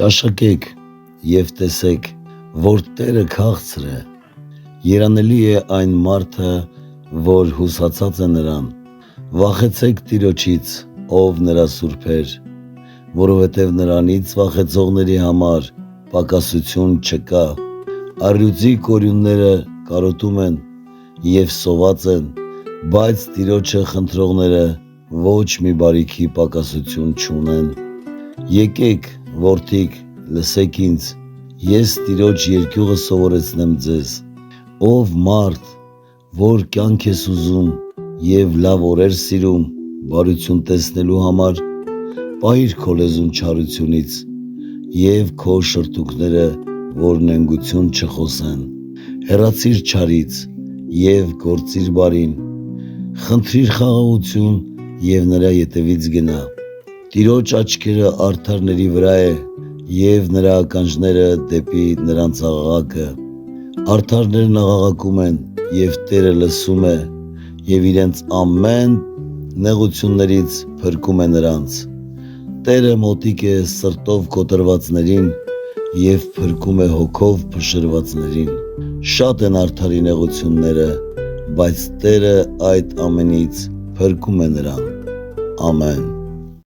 Ճաշակեք և տեսեք, որ Տերը քաղցր է, երանելի է այն մարդը, որ հուսացած է նրան, վախեցեք Տիրոջից, ով նրա սուրբեր, որովհետև նրանից վախեցողների համար պակասություն չկա, առյուծի կորյունները կարոտում են և սոված են, բայց Տիրոջը խնդրողները ոչ մի բարիքի պակասություն չունեն, եկեք որդիկ լսեք ինձ, ես Տիրոջ երկյուղը սովորեցնեմ ձեզ, ով մարդ, որ կյանք ես ուզում և լավ օրեր սիրում բարություն տեսնելու համար, պահիր քո լեզուն չարությունից և քո շրթունքները, որ նենգություն չխոսեն, հեռացիր չարից և գործիր բարին, խնդրիր խաղաղություն և նրա ետևից գնա, Տիրոջ աչքերը արդարների վրա է և նրա ականջները դեպի նրանց աղաղակը, արդարներն աղաղակում են և Տերը լսում է և իրենց ամեն նեղություններից փրկում է նրանց, Տերը մոտիկ է սրտով կոտրվածներին և փրկում է հոգով փշրվածներին, շատ են արդարի նեղությունները, բայց Տերը այդ ամենից փրկում է նրան, ամեն